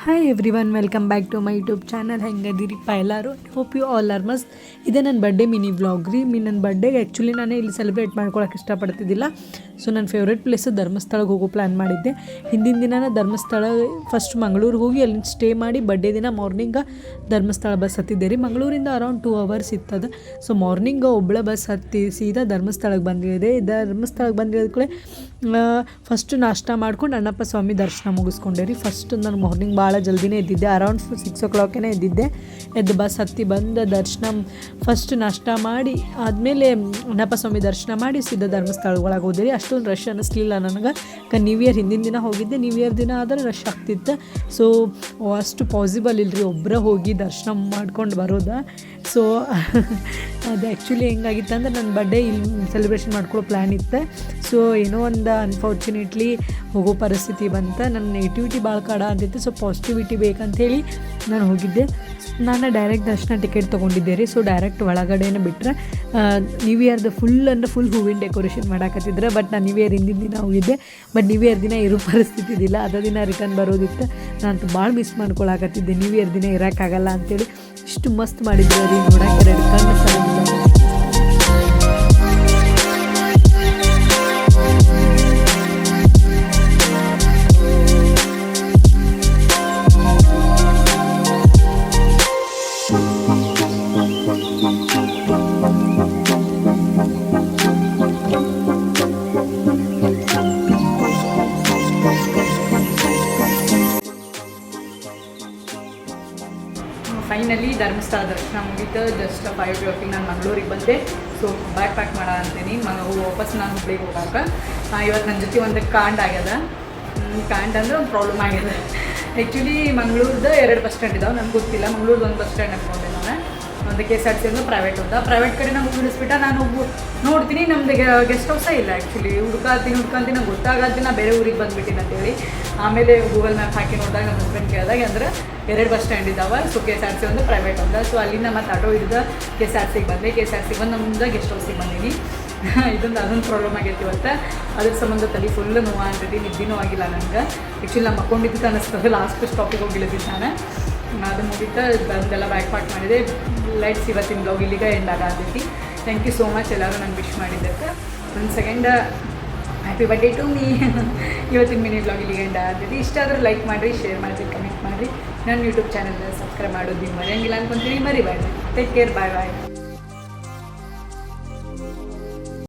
Hi everyone, welcome back to my YouTube channel. ಹೆಂಗದಿರಿಪ್ಪ ಎಲ್ಲರೂ? Hope you all are must. ಇದೇ ನನ್ನ birthday mini vlog ರೀ. ನನ್ನ ಬರ್ಡೇಗೆ ಆ್ಯಕ್ಚುಲಿ ನಾನು ಇಲ್ಲಿ ಸೆಲೆಬ್ರೇಟ್ ಮಾಡ್ಕೊಳಕ್ಕೆ ಇಷ್ಟಪಡ್ತಿದ್ದಿಲ್ಲ. ಸೊ ನನ್ನ ಫೇವ್ರೇಟ್ ಪ್ಲೇಸು ಧರ್ಮಸ್ಥಳಕ್ಕೆ ಹೋಗೋ ಪ್ಲ್ಯಾನ್ ಮಾಡಿದ್ದೆ. ಹಿಂದಿನ ದಿನ ಧರ್ಮಸ್ಥಳ ಫಸ್ಟ್ ಮಂಗಳೂರಿಗೆ ಹೋಗಿ ಅಲ್ಲಿ ಸ್ಟೇ ಮಾಡಿ ಬರ್ಡೇ ದಿನ ಮಾರ್ನಿಂಗ ಧರ್ಮಸ್ಥಳ ಬಸ್ ಹತ್ತಿದ್ದೆ ರೀ. ಮಂಗಳೂರಿಂದ ಅರೌಂಡ್ 2 hours ಇರ್ತದೆ. ಸೊ ಮಾರ್ನಿಂಗ್ ಒಬ್ಬಳೆ ಬಸ್ ಹತ್ತಿ ಸೀದಾ ಧರ್ಮಸ್ಥಳಕ್ಕೆ ಬಂದಿದೆ. ಧರ್ಮಸ್ಥಳಕ್ಕೆ ಬಂದಿರೋದ ಕೂಡ ಫಸ್ಟ್ ನಾಷ್ಟ ಮಾಡ್ಕೊಂಡು ಅಣ್ಣಪ್ಪ ಸ್ವಾಮಿ ದರ್ಶನ ಮುಗಿಸ್ಕೊಂಡೆ ರೀ. ಫಸ್ಟ್ ನಾನು ಮಾರ್ನಿಂಗ್ ಭಾಳ ಜಲ್ದಿನೇ ಎದ್ದಿದ್ದೆ, ಅರೌಂಡ್ 6 o'clock ಎದ್ದಿದ್ದೆ. ಎದ್ದು ಬಸ್ ಹತ್ತಿ ಬಂದ ದರ್ಶನ ಫಸ್ಟ್ ನಾಷ್ಟ ಮಾಡಿ ಆದಮೇಲೆ ಅಣ್ಣಪ್ಪ ಸ್ವಾಮಿ ದರ್ಶನ ಮಾಡಿ ಸೀದಾ ಧರ್ಮಸ್ಥಳ ಒಳಗೆ ಹೋದೆ ರೀ. ಅಷ್ಟೊಂದು ರಶ್ ಅನ್ನಿಸ್ಲಿಲ್ಲ ನನಗೆ. ನ್ಯೂ ಇಯರ್ ಹಿಂದಿನ ದಿನ ಹೋಗಿದ್ದೆ. ನ್ಯೂ ಇಯರ್ ದಿನ ಆದರೆ ರಶ್ ಆಗ್ತಿತ್ತು. ಸೊ ಅಷ್ಟು ಪಾಸಿಬಲ್ ಇಲ್ಲರಿ ಒಬ್ಬರೇ ಹೋಗಿ ದರ್ಶನ ಮಾಡ್ಕೊಂಡು ಬರೋದು. ಸೊ ಅದು ಆ್ಯಕ್ಚುಲಿ ಹೆಂಗಾಗಿತ್ತು ಅಂದ್ರೆ ನನ್ನ ಬರ್ಡೇ ಇಲ್ಲಿ ಸೆಲೆಬ್ರೇಷನ್ ಮಾಡ್ಕೊಳ್ಳೋ ಪ್ಲ್ಯಾನ್ ಇತ್ತು. ಸೊ ಏನೋ ಒಂದು ಅನ್ಫಾರ್ಚುನೇಟ್ಲಿ ಹೋಗೋ ಪರಿಸ್ಥಿತಿ ಬಂತು. ನನ್ನ ನೆಗೆಟಿವಿಟಿ ಭಾಳ ಕಾಡ ಅಂತಿತ್ತು. ಸೊ ಪಾಸಿಟಿವಿಟಿ ಬೇಕಂತೇಳಿ ನಾನು ಹೋಗಿದ್ದೆ. ನಾನು ಡೈರೆಕ್ಟ್ ದರ್ಶನ ಟಿಕೆಟ್ ತೊಗೊಂಡಿದ್ದೆ ರೀ. ಸೊ ಡೈರೆಕ್ಟ್ ಒಳಗಡೆನೇ ಬಿಟ್ಟರೆ ನ್ಯೂ ಇಯರ್ದು ಫುಲ್ ಹೂವಿನ ಡೆಕೋರೇಷನ್ ಮಾಡಾಕತ್ತಿದ್ರೆ. ಬಟ್ ನಾನು ನ್ಯೂ ಇಯರ್ ಹಿಂದಿನ ದಿನ ಹೋಗಿದ್ದೆ. ಬಟ್ ನ್ಯೂ ಇಯರ್ ದಿನ ಇರೋ ಪರಿಸ್ಥಿತಿ ಇದ್ದಿಲ್ಲ. ಅದ ದಿನ ರಿಟರ್ನ್ ಬರೋದಿತ್ತು. ನಾನು ಭಾಳ ಮಿಸ್ ಮಾಡ್ಕೊಳಕತ್ತಿದ್ದೆ. ನ್ಯೂ ಇಯರ್ ದಿನ ಇರೋಕ್ಕಾಗಲ್ಲ ಅಂತೇಳಿ. ಇಷ್ಟು ಮಸ್ತ್ ಮಾಡಿದ್ರು ರೀ ನೋಡೋಕೆ. 2 ಕಣ್ಣು ಸಾಲ. ಫೈನಲಿ ಧರ್ಮಸ್ಥಳ ದರ್ಶನ ಮುಗಿತು. ಜಸ್ಟ್ 5 o'clock ನಾನು ಮಂಗಳೂರಿಗೆ ಬಂದೆ. ಸೊ ಬ್ಯಾಗ್ ಪ್ಯಾಕ್ ಮಾಡ ಅಂತೀನಿ. ವಾಪಸ್ ನಾನು ಹುಬ್ಳಿಗೆ ಹೋಗಾಕ. ಇವತ್ತು ನನ್ನ ಜೊತೆ ಒಂದು ಕಾಂಡ್ ಆಗ್ಯದ. ಕಾಂಡ್ ಅಂದ್ರೆ ಒಂದು ಪ್ರಾಬ್ಲಮ್ ಆಗ್ಯದ. ಆ್ಯಕ್ಚುಲಿ ಮಂಗಳೂರ್ದು 2 ಬಸ್ ಸ್ಟ್ಯಾಂಡ್ ಇದಾವೆ. ನನಗೆ ಗೊತ್ತಿಲ್ಲ. ಮಂಗಳೂರ್ದು ಒಂದು ಬಸ್ ಸ್ಟ್ಯಾಂಡ್ ಅನ್ಕೊಂಡೆ ನಾನು. ಒಂದು KSRTC ಒಂದು ಪ್ರೈವೇಟ್ ಹೋದ. ಪ್ರೈವೇಟ್ ಕಡೆ ನಾವು ಬಿಡಿಸ್ಬಿಟ್ಟು ನಾನು ನೋಡ್ತೀನಿ ನಮ್ದು ಗೆಸ್ಟ್ ಹೌಸೇ ಇಲ್ಲ. ಆ್ಯಕ್ಚುಲಿ ಹುಡ್ಕಾತೀನಿ ನಂಗೆ ಗೊತ್ತಾಗತ್ತೆ ನಾ ಬೇರೆ ಊರಿಗೆ ಬಂದುಬಿಟ್ಟಿನಿ ಅಂತೇಳಿ. ಆಮೇಲೆ ಗೂಗಲ್ ಮ್ಯಾಪ್ ಹಾಕಿ ನೋಡಿದಾಗ ನಮ್ಮ ಹಸ್ಬೆಂಡ್ ಕೇಳಿದಾಗ ಅಂದ್ರೆ 2 ಬಸ್ ಸ್ಟ್ಯಾಂಡ್ ಇದ್ದಾವೆ. ಸೊ KSRTC ಒಂದು ಪ್ರೈವೇಟ್ ಹೋದ. ಸೊ ಅಲ್ಲಿಂದ ಮತ್ತು ಆಟೋ ಹಿಡಿದು KSRTCಗೆ ಬಂದೆ. KSRTCಗೆ ಬಂದು ನಮ್ದು ಗೆಸ್ಟ್ ಹೌಸಿಗೆ ಬಂದೀನಿ. ಅದೊಂದು ಪ್ರಾಬ್ಲಮ್ ಆಗೈತಿ ಇವತ್ತು. ಅದ್ರ ಸಂಬಂಧ ತಲೆ ಫುಲ್ ನೋವು ಅಂತೈತಿ. ನಿದ್ದೆನೂ ಆಗಿಲ್ಲ ನನಗೆ. ಆ್ಯಕ್ಚುಲಿ ನಾನು ಮಕ್ಕೊಂಡಿದ್ದು ಅನ್ನಿಸ್ತದೆ. ಲಾಸ್ಟ್ ಸ್ಟಾಪಿಗೆ ಹೋಗಿಳಿದಿದ್ದು ನಾನು. ಅದು ಮುಗಿತಾ ಬಂದೆಲ್ಲ ಬ್ಯಾಗ್ ಪಾಕ್ ಮಾಡಿದೆ. ಲೈಟ್ಸ್ ಇವತ್ತಿನ ಬ್ಲಾಗ್ ಇಲ್ಲಿಗೆ ಎಂಡ್ ಆಗತೈತಿ. ಥ್ಯಾಂಕ್ ಯು ಸೋ ಮಚ್ ಎಲ್ಲರೂ ನಂಗೆ ವಿಶ್ ಮಾಡಿದ್ದಕ್ಕೆ. ಒಂದು second happy birthday to me. ಇವತ್ತಿನ ಮಿನಿ ಬ್ಲಾಗ್ ಇಲ್ಲಿಗೆ ಎಂಡ್ ಆಗತೈತಿ. ಇಷ್ಟ ಆದರೂ ಲೈಕ್ ಮಾಡಿರಿ, ಶೇರ್ ಮಾಡಿರಿ, ಕಮೆಂಟ್ ಮಾಡಿರಿ. ನನ್ನ ಯೂಟ್ಯೂಬ್ ಚಾನಲ್ ಸಬ್ಸ್ಕ್ರೈಬ್ ಮಾಡೋದು ನೀವು ಮರೆಯಂಗಿಲ್ಲ ಅನ್ಕೊಂತೀನಿ. ಮರಿಬೇಡ್ರಿ. Take care. ಬಾಯ್ ಬಾಯ್.